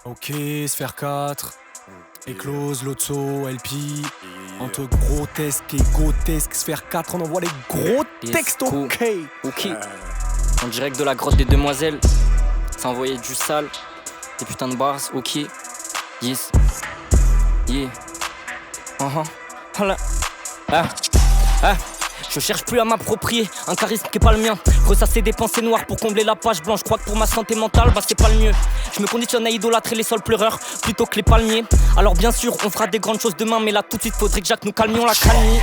Ok, Sphère 4, Éclose, Lotso, LP, entre grotesque et grotesque, Sphère 4, on envoie les gros textes, ok. Ok, en direct de la grotte des demoiselles, ça envoyait du sale, des putains de bars, ok. Yes, yeah, voilà. Je cherche plus à m'approprier un charisme qui est pas le mien. Ressasser des pensées noires pour combler la page blanche. Je crois que pour ma santé mentale, bah c'est pas le mieux. Je me conditionne à idolâtrer les sols pleureurs plutôt que les palmiers. Alors bien sûr, on fera des grandes choses demain, mais là tout de suite faudrait que Jacques nous calmions la calmie.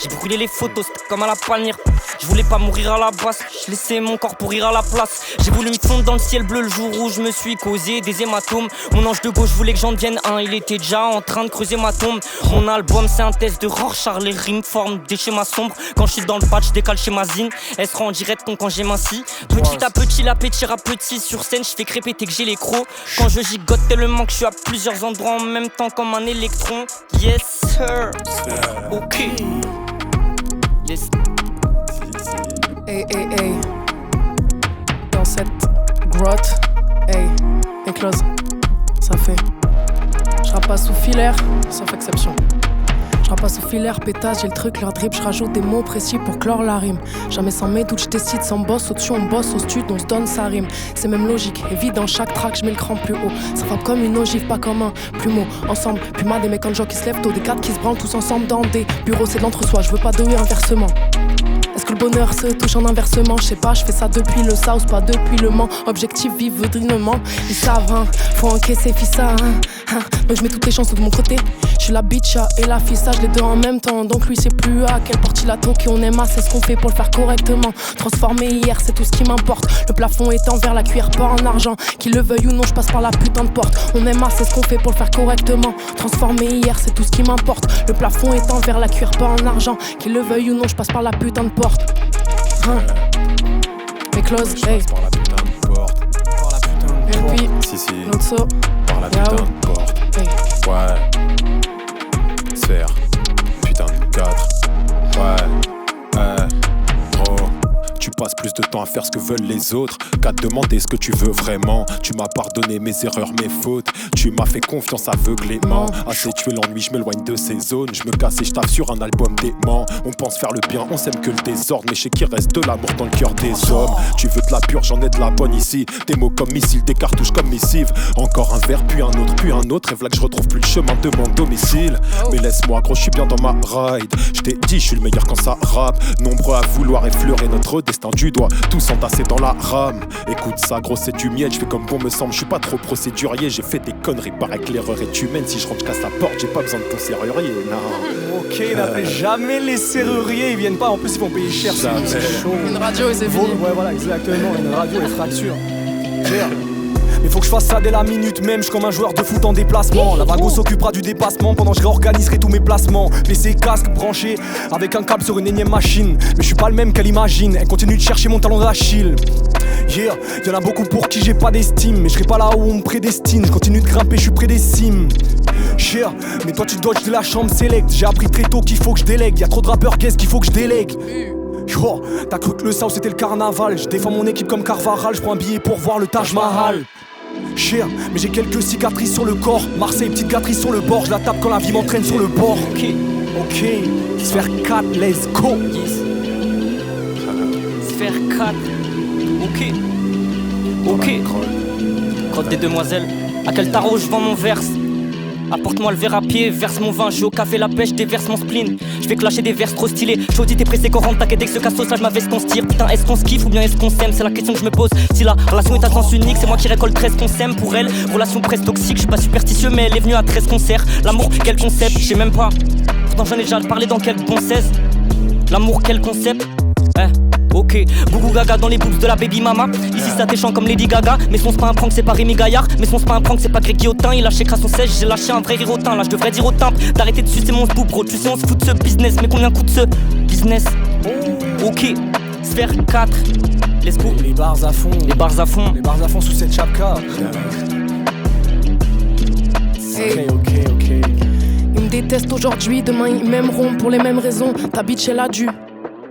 J'ai brûlé les photos, c'était comme à la Palmyre. Je voulais pas mourir à la basse, je laissais mon corps pourrir à la place. J'ai voulu me fondre dans le ciel bleu le jour où je me suis causé des hématomes. Mon ange de gauche voulait que j'en devienne un, il était déjà en train de creuser ma tombe. Mon album c'est un test de Rorschach, les rimes forment des schémas sombres. Quand je suis dans le patch, je décale chez ma zine. Elle se rend en direct quand j'ai minci. Petit à petit, l'appétit à petit. Sur scène, je fais crépiter que j'ai les crocs. Quand je gigote tellement que je suis à plusieurs endroits en même temps comme un électron. Yes sir, ok. Yes. Hey, hey, hey. Dans cette grotte, hey, éclose, ça fait. Je rappe pas sous filaire, sauf exception. Je rappe pas sous filaire, pétasse, j'ai le truc, leur drip, je rajoute des mots précis pour clore la rime. Jamais sans mes doutes, je décide sans boss, au-dessus on bosse, au stud, on se donne sa rime. C'est même logique, évident, chaque track, je mets le cran plus haut. Ça frappe comme une ogive, pas comme un plumeau. Ensemble, plus mal des mecs en joie qui se lèvent tôt, des cadres qui se branlent tous ensemble dans des bureaux, c'est de l'entre-soi, je veux pas de inversement. Est-ce que le bonheur se touche en inversement? Je sais pas, je fais ça depuis le South, pas depuis le Mans. Objectif vivre dignement, ils savent, hein, faut encaisser, fils ça, donc je mets toutes les chances de mon côté. Je suis la bitch et la fissage, les deux en même temps. Donc lui c'est plus à quelle porte il a toqué. On aime c'est ce qu'on fait pour le faire correctement. Transformer hier, c'est tout ce qui m'importe. Le plafond est en verre, la cuillère pas en argent. Qu'il le veuille ou non, je passe par la putain de porte. On aime c'est ce qu'on fait pour le faire correctement. Transformer hier, c'est tout ce qui m'importe. Le plafond est en verre, la cuillère pas en argent. Qu'il le veuille ou non, je passe par la putain de porte. Mais close, hey. Par la putain de porte. Par la putain de Et puis, Si. l'autre Par la putain de porte. hey. Ouais. Sphère. Putain de 4. Ouais. Gros. Tu passes plus de temps à faire ce que veulent les autres qu'à te demander ce que tu veux vraiment. Tu m'as pardonné mes erreurs, mes fautes. Tu m'as fait confiance aveuglément. Assez tuer l'ennui, je m'éloigne de ces zones. Je me casse et je tape sur un album dément. On pense faire le bien, on s'aime que le désordre. Mais je sais qu'il reste de l'amour dans le cœur des hommes. Tu veux de la pure, j'en ai de la bonne ici. Des mots comme missiles, des cartouches comme missives. Encore un verre, puis un autre. Et voilà que je retrouve plus le chemin de mon domicile. Mais laisse-moi gros, je suis bien dans ma ride. Je t'ai dit, je suis le meilleur quand ça rappe. Nombreux à vouloir effleurer notre destin du doigt, tous entassés dans la rame. Écoute ça gros, c'est du miel, je fais comme bon me semble. Je suis pas trop procédurier, j'ai fait des conneries. Paraît que l'erreur est humaine, si je rentre je casse la porte. J'ai pas besoin de ton serrurier, non. Ok, n'appelez jamais les serruriers, ils viennent pas, en plus ils vont payer cher, c'est chaud. Une radio et c'est fini. Ouais voilà, exactement, une radio et fracture. Mais faut que je fasse ça dès la minute même, je suis comme un joueur de foot en déplacement. La vago s'occupera du dépassement pendant que je réorganiserai tous mes placements. PC casque branché avec un câble sur une énième machine. Mais je suis pas le même qu'elle imagine, elle continue de chercher mon talon d'Achille. Yeah, y'en a beaucoup pour qui j'ai pas d'estime. Mais je serai pas là où on me prédestine, je continue de grimper, je suis près des cimes. Yeah, mais toi tu dodges de la chambre select. J'ai appris très tôt qu'il faut que je délègue. Y'a trop de rappeurs guess qu'il faut que je délègue. Yo, t'as cru que le South c'était le carnaval. Je défends mon équipe comme Carvaral, je prends un billet pour voir le Taj Mahal. Cher, mais j'ai quelques cicatrices sur le corps. Marseille, petite gâterie sur le bord. Je la tape quand la vie m'entraîne sur le bord. Ok, Sphère 4, let's go. Yes. Sphère 4. Ok. Grotte des demoiselles. À quel tarot je vends mon verse? Apporte-moi le verre à pied, verse mon vin, je suis au café la pêche, déverse mon spleen. Je vais clasher des vers trop stylés. Chaudit t'es pressé qu'on rentre, t'inquiète dès que ce casse là je m'avais qu'on se tire. Putain, est-ce qu'on se kiffe ou bien est-ce qu'on s'aime? C'est la question que je me pose. Si la relation est à sens unique, c'est moi qui récolte 13 qu'on s'aime pour elle. Relation presque toxique, je suis pas superstitieux, mais elle est venue à 13 concerts. L'amour, quel concept? Je sais même pas. Pourtant j'en ai déjà parlé dans quel bon 16. L'amour, quel concept? Ok, Gougou Gaga dans les boobs de la baby mama. Ici ça t'échant comme Lady Gaga. Mais son c'est pas un prank, c'est pas Rémi Gaillard. Mais son c'est pas un prank, c'est pas Greg Guillotin. Il lâché crasse son sèche, j'ai lâché un vrai rirotin. Là je devrais dire au timbre d'arrêter de sucer mon scoop bro. Tu sais on se fout de ce business, mais combien coûte ce business? Ok, Sphère 4, let's go. Les bars à fond, Les bars à fond. les bars à fond sous cette chapka. Hey. Ok. Ils me détestent aujourd'hui, demain ils m'aimeront pour les mêmes raisons. Ta bitch elle a du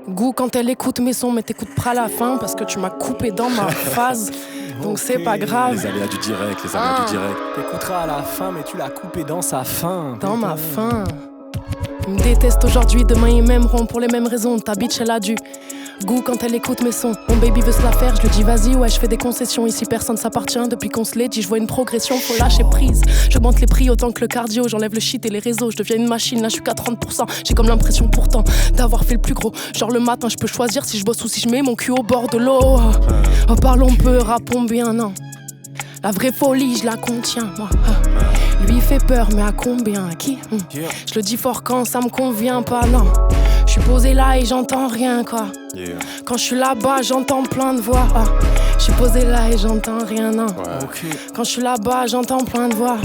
goût quand elle écoute mes sons, mais t'écoutes pas la fin parce que tu m'as coupé dans ma phase. Donc c'est pas grave. Les aléas du direct, les aléas du direct. T'écouteras à la fin, mais tu l'as coupé dans sa fin. Dans ma fin. Ils me détestent aujourd'hui, demain ils m'aimeront pour les mêmes raisons. Ta bitch elle a du goût quand elle écoute mes sons. Mon baby veut se la faire, je lui dis vas-y, ouais, je fais des concessions. Ici personne s'appartient, depuis qu'on se l'est dit, je vois une progression, faut lâcher prise. J'augmente les prix autant que le cardio, j'enlève le shit et les réseaux. Je deviens une machine, là je suis qu'à 30%. J'ai comme l'impression pourtant d'avoir fait le plus gros. Genre le matin, je peux choisir si je bosse ou si je mets mon cul au bord de l'eau. Oh, parlons peu, rappons bien, non. La vraie folie, je la contiens, moi. Lui il fait peur, mais à combien? À qui? Je le dis fort quand ça me convient pas, non. Je suis posé là et j'entends rien, quoi. Quand je suis là-bas, j'entends plein de voix. Je suis posé là et j'entends rien, non. Quand je suis là-bas, j'entends plein de voix.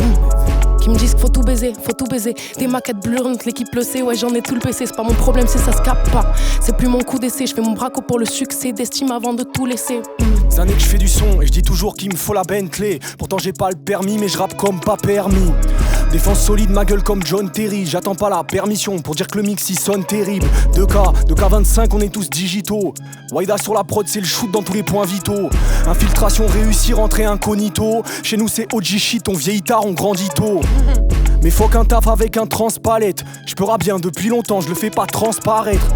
Qui me disent qu'il faut tout baiser, faut tout baiser. Des maquettes bleurantes, l'équipe le sait, ouais j'en ai tout le PC. C'est pas mon problème si ça se capte pas. C'est plus mon coup d'essai, je fais mon braco pour le succès d'estime avant de tout laisser. Des années que je fais du son et je dis toujours qu'il me faut la Bentley. Pourtant j'ai pas le permis mais je rappe comme pas permis. Défense solide, ma gueule comme John Terry. J'attends pas la permission pour dire que le mix il sonne terrible. 2K25 on est tous digitaux. Waida sur la prod c'est le shoot dans tous les points vitaux. Infiltration réussie, rentrer incognito. Chez nous c'est OG shit, on vieillit tard, on grandit tôt. Mais faut qu'un taf avec un transpalette. Je peux rap bien depuis longtemps, je le fais pas transparaître.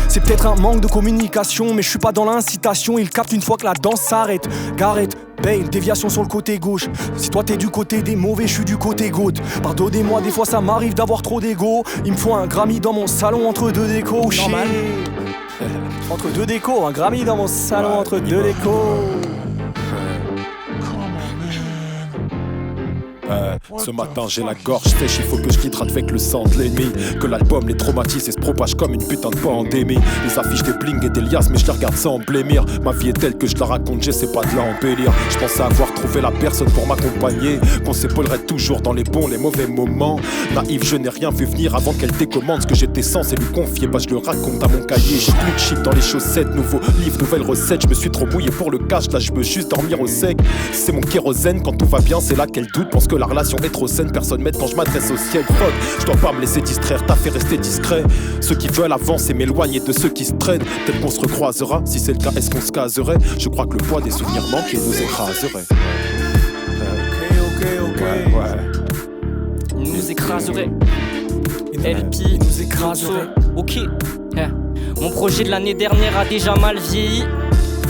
C'est peut-être un manque de communication, mais je suis pas dans l'incitation. Il capte une fois que la danse s'arrête. Garrett, Bale, déviation sur le côté gauche. Si toi t'es du côté des mauvais, je suis du côté gauche. Pardonnez-moi, des fois ça m'arrive d'avoir trop d'ego. Il me faut un Grammy dans mon salon entre deux décos. Normal. Entre deux décos, un Grammy dans mon salon entre deux décos. Ce matin j'ai la gorge sèche, il faut que je l'hydrate avec le sang de l'ennemi. Que l'album les traumatise et se propage comme une putain de pandémie. Les affiches des bling et des liasses mais je les regarde sans blêmir. Ma vie est telle que je la raconte, j'essaie pas de l'embellir. Je pensais avoir trouvé la personne pour m'accompagner, qu'on s'épaulerait toujours dans les bons, les mauvais moments. Naïf, je n'ai rien vu venir avant qu'elle décommande. Ce que j'étais censé lui confier, bah je le raconte à mon cahier. J'ai plus de shit dans les chaussettes, nouveau livre, nouvelle recette. Je me suis trop mouillé pour le cash, là je veux juste dormir au sec. C'est mon kérosène, quand tout va bien c'est là qu'elle doute. Pense que la relation est trop saine, personne m'aide quand je m'adresse au ciel. Fuck, je dois pas me laisser distraire, t'as fait rester discret. Ceux qui veulent avancer, m'éloigner de ceux qui se traînent. Peut-être qu'on se recroisera, si c'est le cas, est-ce qu'on se caserait? Je crois que le poids des souvenirs manqués nous écraserait. Ok. Il nous écraserait. LP, il nous écraserait. Ok. Mon projet de l'année dernière a déjà mal vieilli.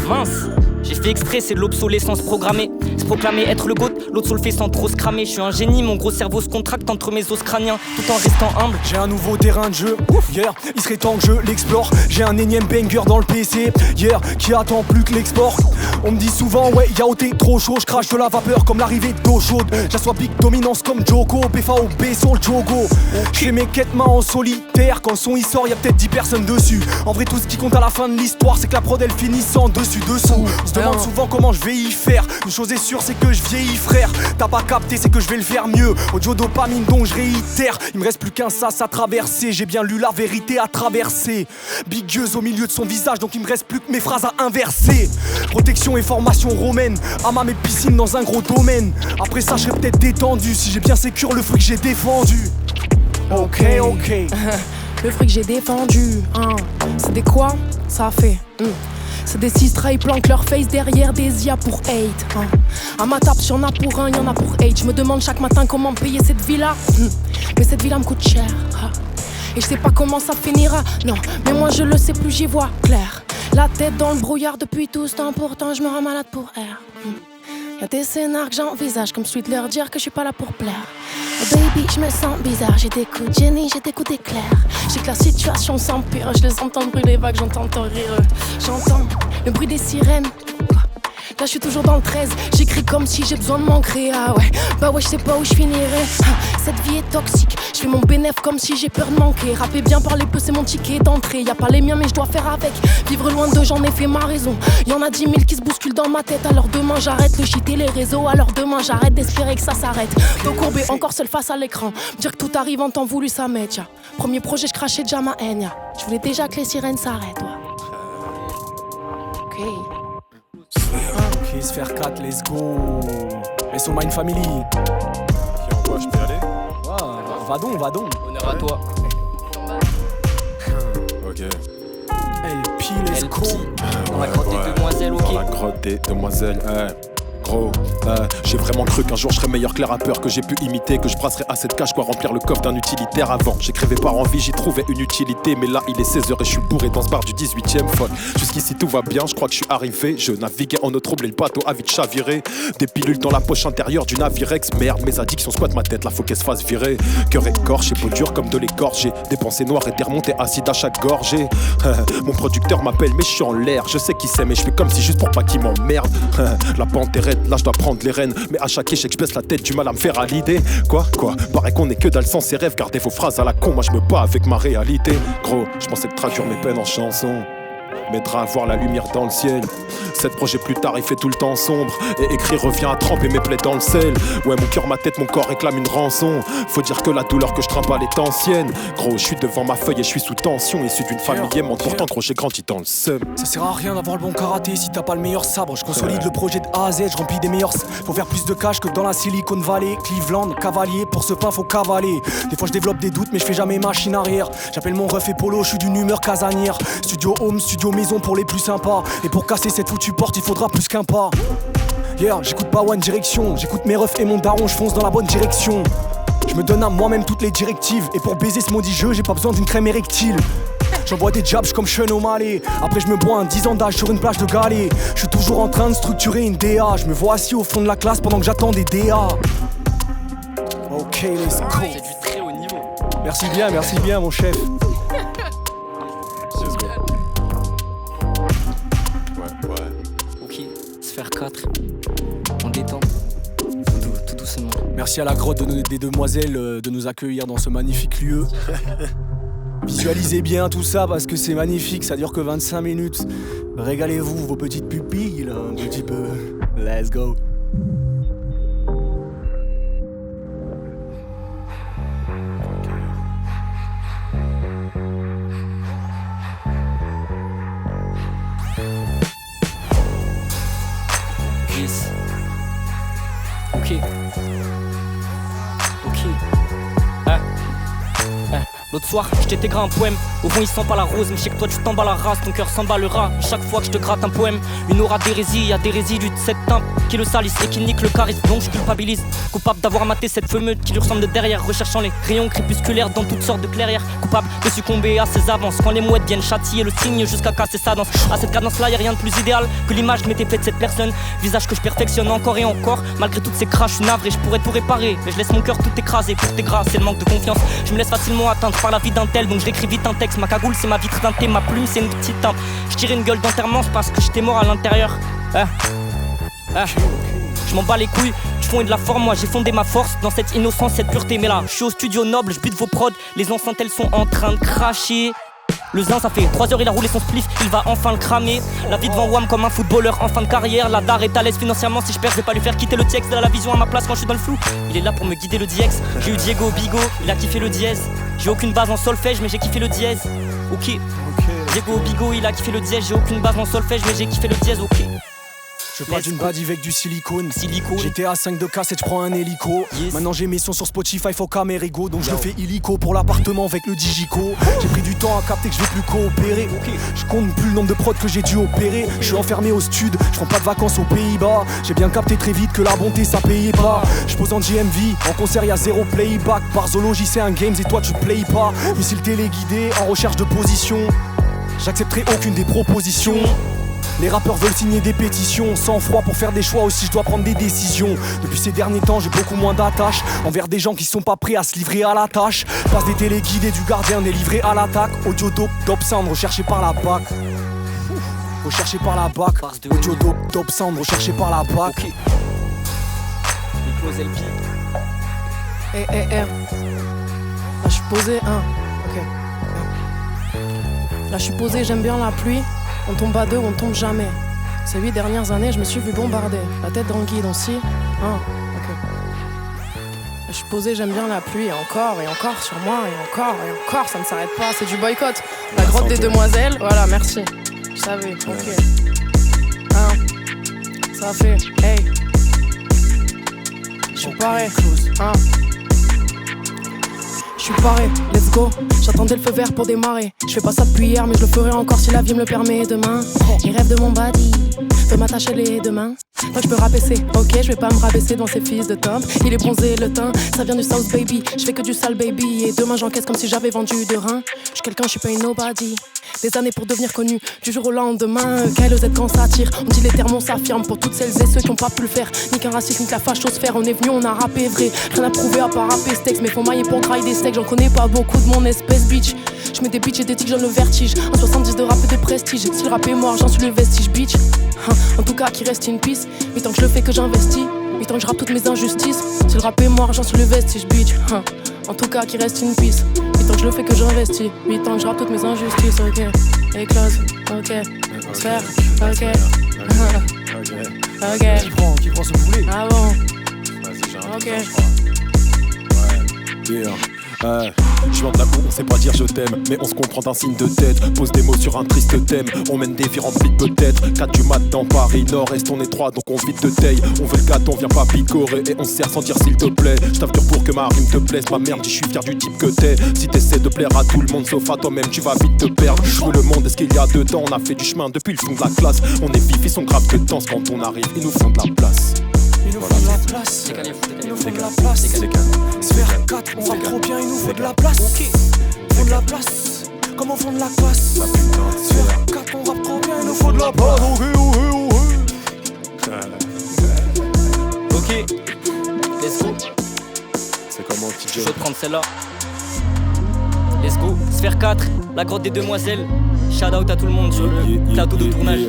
Mince. J'ai fait exprès, c'est de l'obsolescence programmée. Se proclamer être le GOAT, l'autre se le fait sans trop se cramer. Je suis un génie, mon gros cerveau se contracte entre mes os crâniens, tout en restant humble. J'ai un nouveau terrain de jeu, hier, il serait temps que je l'explore. J'ai un énième banger dans le PC, hier, qui attend plus que l'export. On me dit souvent, ouais, yaoté, trop chaud, je crache de la vapeur comme l'arrivée d'eau chaude. J'assois big dominance comme Joko, PFAOB sur le Jogo. J'fais mes quêtes mains en solitaire, quand le son il sort, y'a peut-être 10 personnes dessus. En vrai, tout ce qui compte à la fin de l'histoire, c'est que la prod elle finit sans dessus-dessous. On se demande souvent comment je vais y faire. Une chose est sûre, c'est que je vieillis, frère. T'as pas capté, c'est que je vais le faire mieux. Audio dopamine dont je réitère. Il me reste plus qu'un sas à traverser. J'ai bien lu la vérité à traverser. Big gueuse au milieu de son visage, donc il me reste plus que mes phrases à inverser. Protection et formation romaine. Hammam et piscine dans un gros domaine. Après ça, je serais peut-être détendu si j'ai bien sécure le fruit que j'ai défendu. Ok. Le fruit que j'ai défendu, c'est des quoi? Ça fait. C'est des 6 traits planquent leur face derrière des IA pour hate. À ma table, y'en a pour un, y'en a pour hate. Je me demande chaque matin comment payer cette vie-là. Mais cette vie-là me coûte cher. Et je sais pas comment ça finira. Non, mais moi je le sais, plus j'y vois clair. La tête dans le brouillard depuis tout ce temps, pourtant je me rends malade pour air. Y'a des scénars que j'envisage, comme celui de leur dire que je suis pas là pour plaire. Oh baby, je me sens bizarre, j'ai des coups de génie, j'ai des coups d'éclair. Je sais que la situation s'empire, je les entends brûler les vagues, j'entends ton rire. J'entends le bruit des sirènes. Là je suis toujours dans le 13, j'écris comme si j'ai besoin de m'ancrer. Ah ouais, bah ouais je sais pas où je finirai. Cette vie est toxique, je fais mon bénéf comme si j'ai peur de manquer. Rapper bien, parler peu c'est mon ticket d'entrée. Y'a pas les miens mais je dois faire avec. Vivre loin d'eux j'en ai fait ma raison. Y'en a 10 000 qui se bousculent dans ma tête. Alors demain j'arrête le shit et les réseaux. Alors demain j'arrête d'espérer que ça s'arrête. Dos courbé encore seul face à l'écran. Dire que tout arrive en temps voulu ça m'aide. Ya. Premier projet je crachais déjà ma haine. Ya. Je voulais déjà que les sirènes s'arrêtent. Ok. Kiss faire 4, let's go. Et sur Mind Family. Ok, je peux y aller? Va donc. Honneur à toi. Ok. LP, let's go. Dans la grotte des demoiselles, ok. Dans la grotte des demoiselles, gros. J'ai vraiment cru qu'un jour je serais meilleur que les rappeurs que j'ai pu imiter, que je brasserais assez de cash quoi remplir le coffre d'un utilitaire avant. J'écrivais par envie, j'y trouvais une utilité, mais là il est 16h et je suis bourré dans ce bar du 18ème fuck. Jusqu'ici tout va bien, je crois que je suis arrivé. Je naviguais en eau trouble et le bateau a vite chaviré. Des pilules dans la poche intérieure du navire ex. Merde, mes addictions squattent ma tête, là faut qu'elle se fasse virer. Cœur écorché, peau dure comme de l'écorche. J'ai des pensées noires et des remontées acides à chaque gorgée. Mon producteur m'appelle mais je suis en l'air. Je sais qui c'est mais je fais comme si juste pour pas qu'il m'emmerde. La pente est raide, là je dois prendre les rênes. Mais à chaque échec je baisse la tête, du mal à me faire à l'idée. Quoi paraît qu'on est que dans le sens et rêves. Gardez vos phrases à la con, moi je me bats avec ma réalité. Gros, je pensais que traduire mes peines en chansons m'aidera à voir la lumière dans le ciel. 7 projets plus tard, il fait tout le temps sombre. Et écrire revient à tremper mes plaies dans le sel. Ouais, mon cœur, ma tête, mon corps réclament une rançon. Faut dire que la douleur que je trimballe est ancienne. Gros, je suis devant ma feuille et je suis sous tension. Issu d'une famille aimante, pourtant gros, j'ai grandi dans le seum. Ça sert à rien d'avoir le bon karaté si t'as pas le meilleur sabre. Je consolide le projet de A à Z, je remplis des meilleurs. Faut faire plus de cash que dans la Silicon Valley. Cleveland, cavalier, pour ce pain faut cavaler. Des fois je développe des doutes mais je fais jamais machine arrière. J'appelle mon ref et polo, je suis d'une humeur casanière. Studio home, studio maison pour les plus sympas. Et pour casser cette foutue porte il faudra plus qu'un pas. J'écoute pas One Direction. J'écoute mes refs et mon daron, je fonce dans la bonne direction. Je me donne à moi-même toutes les directives. Et pour baiser ce maudit jeu, j'ai pas besoin d'une crème érectile. J'envoie des jabs comme Sean O'Malley. Après je me bois un 10 ans d'âge sur une plage de Galets. Je suis toujours en train de structurer une DA. Je me vois assis au fond de la classe pendant que j'attends des DA. Ok, let's go. C'est du très haut niveau. Merci bien mon chef. Ok, sphère 4. On détend. Tout doucement. Merci à la grotte des demoiselles de nous accueillir dans ce magnifique lieu. Visualisez bien tout ça parce que c'est magnifique, ça dure que 25 minutes. Régalez-vous vos petites pupilles un petit peu. Let's go. Yes. Ok. L'autre soir, je t'étais un poème. Au fond, il sent pas la rose, mais je sais que toi tu t'en bats la race. Ton cœur s'emballera chaque fois que je te gratte un poème. Une aura d'hérésie, y'a des résidus de cette teinte qui le salissent et qui niquent le charisme. Donc je culpabilise, coupable d'avoir maté cette femeute qui lui ressemble de derrière, recherchant les rayons crépusculaires dans toutes sortes de clairières. Coupable de succomber à ses avances quand les mouettes viennent châtier le signe jusqu'à casser sa danse. À cette cadence-là, y'a rien de plus idéal que l'image que m'était faite de cette personne. Visage que je perfectionne encore et encore. Malgré toutes ces crashs, je suis navré, je pourrais tout réparer. Mais je laisse mon cœur tout écraser pour tes grâces et le manque de confiance. Je me laisse facilement atteindre par la vie d'un tel, donc je l'écris vite un texte. Ma cagoule c'est ma vitre teintée, ma plume c'est une petite teinte. Je tirais une gueule d'enterrement parce que j'étais mort à l'intérieur. Je m'en bats les couilles, tu fonds de la forme, moi j'ai fondé ma force dans cette innocence, cette pureté. Mais là, je suis au studio noble, je bute vos prods, les enceintes elles sont en train de cracher. Le zin ça fait 3 heures il a roulé son spliff, il va enfin le cramer. La vie devant Wham comme un footballeur en fin de carrière. La dar est à l'aise financièrement, si je perds je vais pas lui faire quitter le TX. Il a la vision à ma place quand je suis dans le flou. Il est là pour me guider le DX. J'ai eu Diego Bigo, il a kiffé le dièse. J'ai aucune base en solfège mais j'ai kiffé le dièse. Ok. Diego Bigo il a kiffé le dièse. J'ai aucune base en solfège mais j'ai kiffé le dièse. Ok. Je parle d'une bad avec du silicone. J'étais à 5 de cassette, je prends un hélico. Yes. Maintenant j'ai mes sons sur Spotify, faut Camerigo. Donc je le fais illico pour l'appartement avec le Digico. J'ai pris du temps à capter que je vais plus coopérer. Je compte plus le nombre de prods que j'ai dû opérer. Je suis enfermé au stud, je prends pas de vacances aux Pays-Bas. J'ai bien capté très vite que la bonté ça payait pas. Je pose en GMV, en concert y'a 0 playback. Par zoologie c'est un games et toi tu play pas. Missile téléguidé, en recherche de position. J'accepterai aucune des propositions. Les rappeurs veulent signer des pétitions, sans froid pour faire des choix aussi, je dois prendre des décisions. Depuis ces derniers temps, j'ai beaucoup moins d'attache envers des gens qui sont pas prêts à se livrer à la tâche. Passe des téléguidés du gardien, des livrés à l'attaque. Audio dope, top sound, recherché par la BAC. Recherché par la BAC. Audio dope, top sound, recherché par la BAC. Okay. Là je suis posé, ok. Là je suis posé, j'aime bien la pluie. On tombe à deux, on tombe jamais. Ces 8 dernières années, je me suis vu bombarder. La tête dans le guidon, si. Ok. Je suis posé, j'aime bien la pluie. Et encore sur moi, et encore, ça ne s'arrête pas. C'est du boycott. La grotte des demoiselles, voilà, merci. Je savais, ok. Ça fait, hey. Je suis paré, Je suis paré, let's go. J'attendais le feu vert pour démarrer. Je fais pas ça depuis hier, mais je le ferai encore si la vie me le permet demain. Les rêves de mon body, de m'attacher les deux mains. Donc je peux rabaisser, ok, je vais pas me rabaisser devant ces fils de temple. Il est bronzé, le teint, ça vient du South baby. Je fais que du sale baby et demain j'encaisse comme si j'avais vendu de rein. Je suis quelqu'un, je suis pas une nobody. Des années pour devenir connu, du jour au lendemain. KLOZ quand ça tire, on dit les termes, on s'affirme. Pour toutes celles et ceux qui ont pas pu le faire, ni qu'un raciste, ni que la fachosphère. On est venu, on a rappé vrai, rien à prouver à part rapper ce texte. Mais faut mailler pour grailler des steaks, j'en connais pas beaucoup de mon espèce bitch. Je mets des bitches et des tics, j'en le vertige. En 70 de rap et de prestige, si le rap est mort, j'en suis le vestige bitch. En tout cas, qu'il reste une piste, mais tant que je le fais que j'investis. Mais tant que je rappe toutes mes injustices, si le rap est mort, j'en suis le vestige bitch. En tout cas, qu'il reste une piste, mais tant que je le fais que j'investis. Mais tant que je rappe toutes mes injustices, ok. Éclose, ok. Sphère, ok. Ok. Qui prend ce boulet? Ah bon? Vas-y, j'ai un Ok. truc, je crois. Ouais, je viens de la cour, on sait pas dire je t'aime, mais on se comprend d'un signe de tête. Pose des mots sur un triste thème, on mène des vies remplies peut-être. 4 du mat dans Paris Nord, reste on est 3 donc on vide de taille. On veut le gâteau, on vient pas picorer et on se sert sans dire s'il te plaît. J't'affure dur pour que ma rime te plaise, ma merde, je suis fier du type que t'es. Si t'essaies de plaire à tout le monde sauf à toi-même, tu vas vite te perdre. Jouer le monde, est-ce qu'il y a dedans? On a fait du chemin depuis le fond de la classe. On est vif, ils sont graves que danse quand on arrive, ils nous font de la place. Il nous faut de la place. Il nous faut de la place. Sphère 4, on va trop bien, il nous faut de la place. Ok, faut de la place. Comme on fond de la classe. Sphère 4, on rappe trop bien, il nous faut de la place. Ok, let's go. C'est comme un petit Je vais prendre celle-là. Let's go. Sphère 4, la grotte des demoiselles. Shout out à tout le monde sur le plateau de tournage.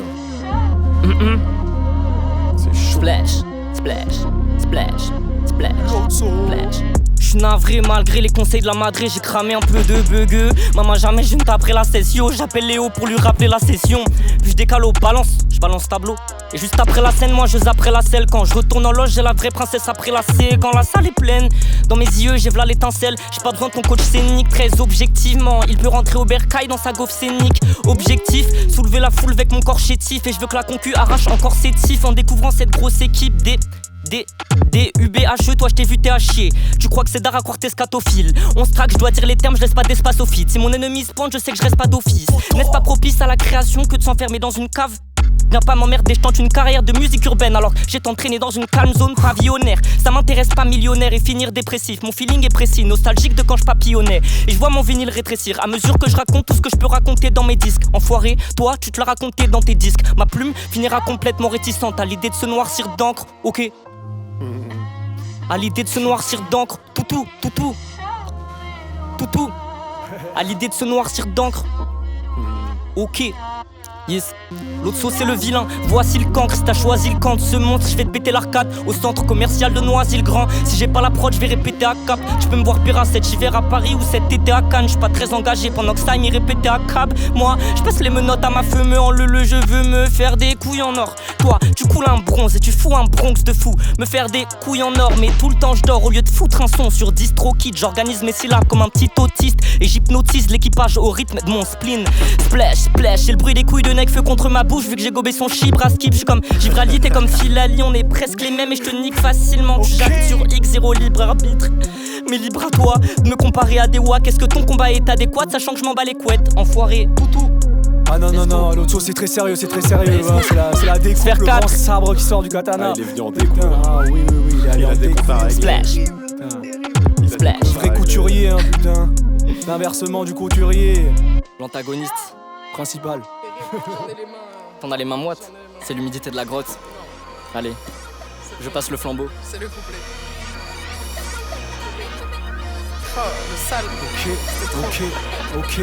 C'est chaud. Splash, splash, splash, splash, splash. J'suis navré malgré les conseils de la madré, j'ai cramé un peu de bugueux. Maman jamais je ne taperai la session, j'appelle Léo pour lui rappeler la session. Puis je décale au balance, je balance tableau. Et juste après la scène, moi je zapperai la selle. Quand je retourne en loge, j'ai la vraie princesse après la C. Quand la salle est pleine, dans mes yeux j'ai v'là l'étincelle. J'ai pas besoin de ton coach scénique, très objectivement. Il peut rentrer au bercail dans sa gaufre scénique. Objectif, soulever la foule avec mon corps chétif. Et je veux que la concu arrache encore ses tifs en découvrant cette grosse équipe UBHE, toi je t'ai vu t'es à chier. Tu crois que c'est d'art à croire t'es scatophile. On se traque, je dois dire les termes, je laisse pas d'espace au feat. Si mon ennemi se pointe, je sais que je reste pas d'office. N'est-ce pas propice à la création que de s'enfermer dans une cave? Viens pas m'emmerder, je tente une carrière de musique urbaine. Alors j'ai entraîné dans une calme zone pavillonnaire. Ça m'intéresse pas millionnaire et finir dépressif. Mon feeling est précis, nostalgique de quand je papillonnais. Et je vois mon vinyle rétrécir à mesure que je raconte tout ce que je peux raconter dans mes disques. Enfoiré, toi tu te l'as raconté dans tes disques. Ma plume finira complètement réticente à l'idée de se noircir d'encre, ok. À l'idée de se noircir d'encre, toutou. À l'idée de se noircir d'encre, ok. Yes, l'autre sauce c'est le vilain, voici le cancre. Si t'as choisi le camp de ce monstre, je vais te péter l'arcade au centre commercial de Noisy-le-Grand. Si j'ai pas la prod, je vais répéter à Cap. Tu peux me voir pire cet hiver à Paris ou cet été à Cannes. Je suis pas très engagé pendant que ça m'y répétait à Cab. Moi, je passe les menottes à ma femme en le je veux me faire des couilles en or. Toi, tu coules un bronze et tu fous un Bronx de fou. Me faire des couilles en or, mais tout le temps je dors. Au lieu de foutre un son sur DistroKid, j'organise mes syllabes comme un petit autiste. Et j'hypnotise l'équipage au rythme de mon spleen. Splash, splash, et le bruit des couilles de feu contre ma bouche vu que j'ai gobé son chibre à skip. J'suis comme Givraldi, t'es comme Filali, on est presque les mêmes et je te nique facilement. Tu jacques sur X0 libre arbitre. Mais libre à toi de me comparer à des wacks. Est-ce que ton combat est adéquat sachant que je m'en bats les couettes? Enfoiré, toutou. Ah non, l'autre sauce c'est très sérieux, c'est la découpe, le grand sabre qui sort du katana. Ah, il est venu en découpe. Ah oui, il est allé en découpe. Splash. Splash. Vrai couturier, hein, putain. L'inversement du couturier. L'antagoniste Principal. T'en as les mains moites, c'est l'humidité de la grotte. Allez, je passe le flambeau. C'est le couplet. Oh, le sale. Ok.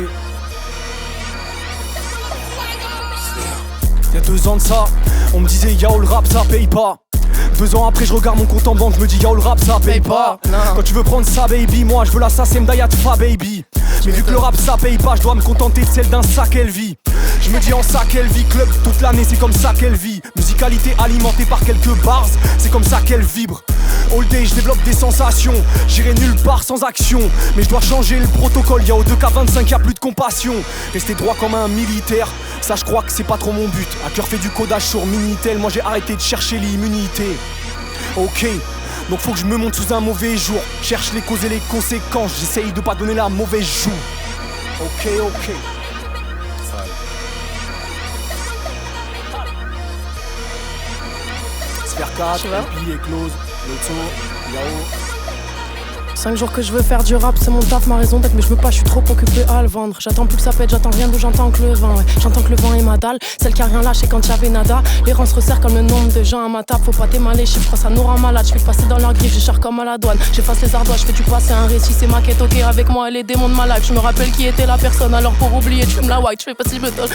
Y'a 2 ans de ça, on me disait yao le rap ça paye pas. 2 ans après je regarde mon compte en banque, je me dis yao le rap ça paye pas. Quand tu veux prendre ça baby, moi je veux la Sassem Dayat Fa baby. Mais vu que le rap ça paye pas, je dois me contenter de celle d'un sac elle vit. Je me dis en ça qu'elle vit, club toute l'année c'est comme ça qu'elle vit. Musicalité alimentée par quelques bars, c'est comme ça qu'elle vibre. All day je développe des sensations, j'irai nulle part sans action. Mais je dois changer le protocole, y'a au 2K25 y'a plus de compassion. Rester droit comme un militaire, ça je crois que c'est pas trop mon but. À cœur fait du codage sur Minitel, moi j'ai arrêté de chercher l'immunité. Ok, Donc faut que je me monte sous un mauvais jour. Cherche les causes et les conséquences. J'essaye de pas donner la mauvaise joue. Ok. Sphère 4, LP, Eclose, Lotso, Yao. 5 jours que je veux faire du rap, c'est mon taf, ma raison d'être, mais je veux pas, je suis trop occupé à le vendre. J'attends plus que ça pète, j'attends rien d'où j'entends que le vent, ouais. J'entends que le vent est ma dalle, celle qui a rien lâché quand y'avait nada. Les rangs se resserrent comme le nombre de gens à ma table, faut pas t'émaler, les chiffres, ça nous rend malade. Je fais passer dans leur griffe, je charge comme à la douane. J'efface les ardoises, je fais du passé un récit, c'est ma quête, ok, avec moi et les démons de ma life. Je me rappelle qui était la personne, alors pour oublier, tu fumes la white, je fais pas si je me donne.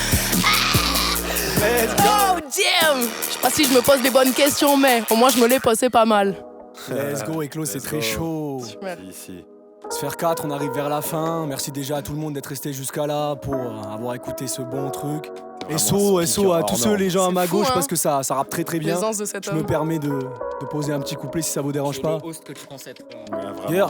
Oh damn! Je sais pas si je me pose des bonnes questions, mais au moins je me les pose, c'est pas mal. Let's go, Eclose, c'est très chaud. Ici. Sphère 4, on arrive vers la fin. Merci déjà à tout le monde d'être resté jusqu'à là pour avoir écouté ce bon truc. SO à tous ceux, les gens à ma gauche, parce que ça rappe très très bien. Je me permets de poser un petit couplet si ça vous dérange pas. Yeah.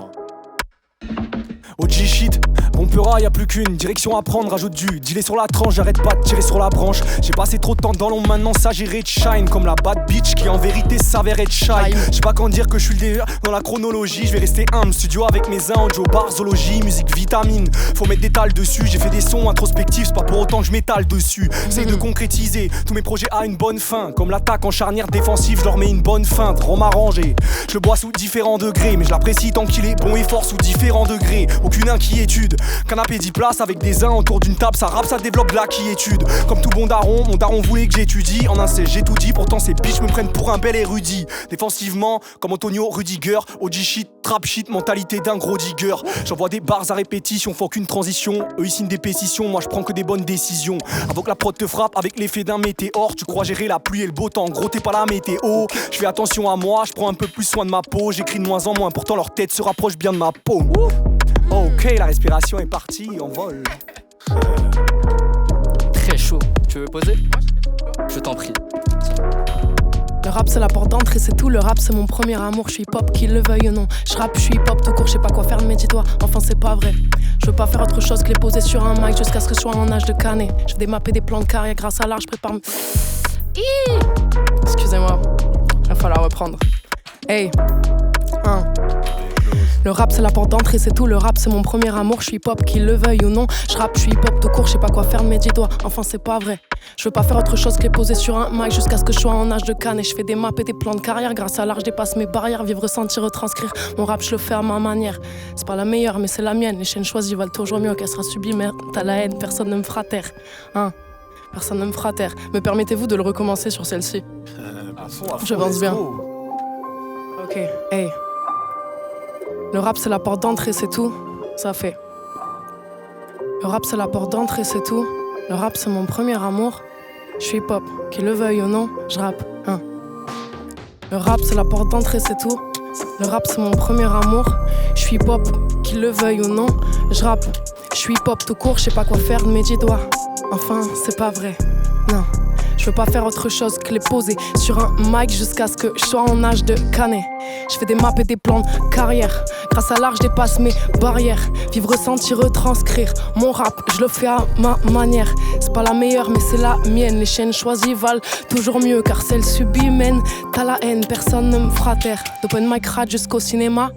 OG shit, bon pleura, y'a plus qu'une direction à prendre, rajoute du dealer sur la tranche, j'arrête pas de tirer sur la branche. J'ai passé trop de temps dans l'ombre, maintenant ça j'irai de shine comme la bad bitch qui en vérité s'avère être shy. J'sais pas quand dire que je suis le délire dans la chronologie, je vais rester humble, studio avec mes audio, barzologie, musique vitamine. Faut mettre des tales dessus, j'ai fait des sons introspectifs, c'est pas pour autant que je m'étale dessus. J'essaye de concrétiser tous mes projets à une bonne fin, comme l'attaque en charnière défensive, je leur mets une bonne feinte, rome arrangé. Je le bois sous différents degrés, mais je l'apprécie tant qu'il est bon et fort sous différents degrés. Aucune inquiétude, canapé 10 places avec des uns autour d'une table, ça rappe, ça développe de la quiétude. Comme tout bon daron, mon daron voulait que j'étudie. En un C, j'ai tout dit, pourtant ces bitches me prennent pour un bel érudit. Défensivement, comme Antonio Rudiger, OG shit, trap shit, mentalité d'un gros digger. J'envoie des bars à répétition, faut aucune transition. Eux ils signent des pétitions, moi je prends que des bonnes décisions. Avant que la prod te frappe avec l'effet d'un météore, tu crois gérer la pluie et le beau temps, gros t'es pas la météo. Je fais attention à moi, je prends un peu plus soin de ma peau. J'écris de moins en moins, pourtant leur tête se rapproche bien de ma peau. Ok, la respiration est partie, on vole. Très chaud. Tu veux poser? Je t'en prie. Le rap c'est la porte d'entrée, c'est tout, le rap c'est mon premier amour. Je suis hip-hop, qu'il le veuille ou non. Je rappe, je suis hip-hop tout court, je sais pas quoi faire de mes dis-toi. Enfin c'est pas vrai. Je veux pas faire autre chose que les poser sur un mic jusqu'à ce que je sois en âge de canet. Je vais démapper des plans de carrière grâce à l'art, je prépare. Excusez-moi, il va falloir reprendre. Hey, Le rap c'est la porte d'entrée, c'est tout, le rap c'est mon premier amour. Je suis hip-hop, qu'il le veuille ou non. Je rappe, je suis hip-hop tout court, je sais pas quoi faire de mes doigts. Enfin c'est pas vrai. Je veux pas faire autre chose que les poser sur un mic jusqu'à ce que je sois en âge de canne. Et je fais des maps et des plans de carrière. Grâce à l'art je dépasse mes barrières. Vivre, ressentir, retranscrire. Mon rap je le fais à ma manière. C'est pas la meilleure mais c'est la mienne. Les chaînes choisies valent toujours mieux qu'elle sera subie. Mais t'as la haine, personne ne me fera taire. Personne ne me fera taire. Me permettez-vous de le recommencer sur celle-ci? Je pense bien. Ok, hey. Le rap c'est la porte d'entrée, c'est tout, ça fait. Le rap c'est la porte d'entrée, c'est tout. Le rap c'est mon premier amour. Je suis hip-hop, qu'il le veuille ou non, je rappe. Le rap c'est la porte d'entrée, c'est tout. Le rap c'est mon premier amour. Je suis hip-hop, qu'il le veuille ou non, je rappe. Je suis hip-hop tout court, je sais pas quoi faire de mes doigts. Enfin, c'est pas vrai, non. Je veux pas faire autre chose que les poser sur un mic jusqu'à ce que je sois en âge de canet. Je fais des maps et des plans de carrière. Grâce à l'art, je dépasse mes barrières. Vivre, ressentir, retranscrire. Mon rap, je le fais à ma manière. C'est pas la meilleure, mais c'est la mienne. Les chaînes choisies valent toujours mieux, car celles subies mènent à la haine. Personne ne me fera taire. D'open mic rad jusqu'au cinéma,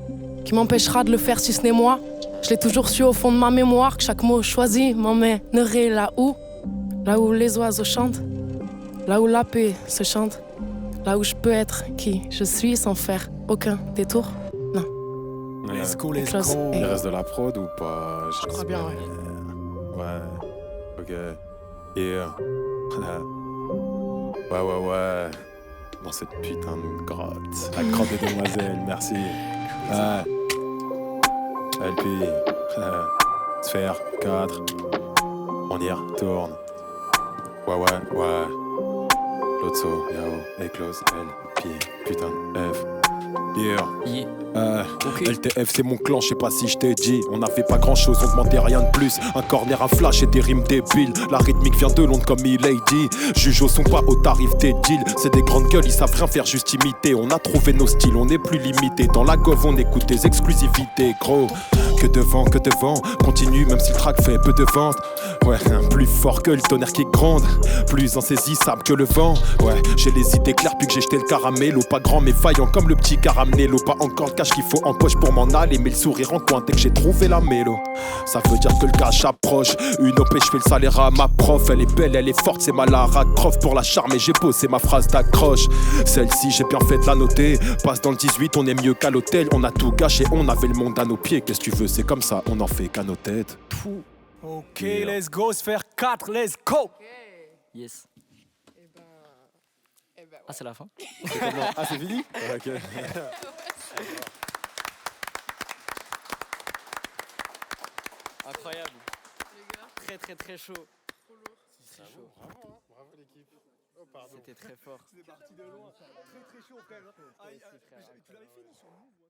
qui m'empêchera de le faire si ce n'est moi. Je l'ai toujours su au fond de ma mémoire, que chaque mot choisi m'emmènerait là où les oiseaux chantent. Là où la paix se chante, là où je peux être qui je suis sans faire aucun détour. Non. Let's go. Il reste de la prod ou pas? Je crois bien, ouais. Ouais, ok. Yeah. Ouais. Dans cette putain de grotte. La grotte des demoiselles, merci. LP. Sphère 4. On y retourne. Ouais. Lotso, Yao, Eclose, LP, putain de F. Okay. LTF c'est mon clan, je sais pas si je t'ai dit. On n'avait pas grand chose, on demandait rien de plus. Un corner, un flash et des rimes débiles. La rythmique vient de Londres comme il a dit. Juge au son pas au tarif des deals. C'est des grandes gueules, ils savent rien faire, juste imiter. On a trouvé nos styles, on est plus limité. Dans la gove on écoute des exclusivités, gros. Que devant, continue même si le track fait peu de ventes. Ouais, plus fort que le tonnerre qui gronde, plus insaisissable que le vent. Ouais, j'ai les idées claires puis que j'ai jeté le caramello. Pas grand mais vaillant comme le petit caramello. Pas encore le cash qu'il faut en poche pour m'en aller, mais le sourire en coin dès que j'ai trouvé la mélo. Ça veut dire que le cash approche. Une OP, je fais le salaire à ma prof. Elle est belle, elle est forte, c'est ma Lara Croft. Pour la charmer, j'ai posé ma phrase d'accroche. Celle-ci, j'ai bien fait de la noter. Passe dans le 18, on est mieux qu'à l'hôtel. On a tout gâché, on avait le monde à nos pieds. Qu'est-ce que tu veux, c'est comme ça, on en fait qu'à nos têtes. Ok, let's go, se faire 4, let's go. Yes. Ah, c'est la fin. Ah, c'est fini? Ok. Incroyable. Très très très chaud. Trop lourd. Très chaud. Bravo l'équipe. C'était très fort. C'est parti de loin. Très très chaud, frère. Tu l'avais fait, non, sur nous?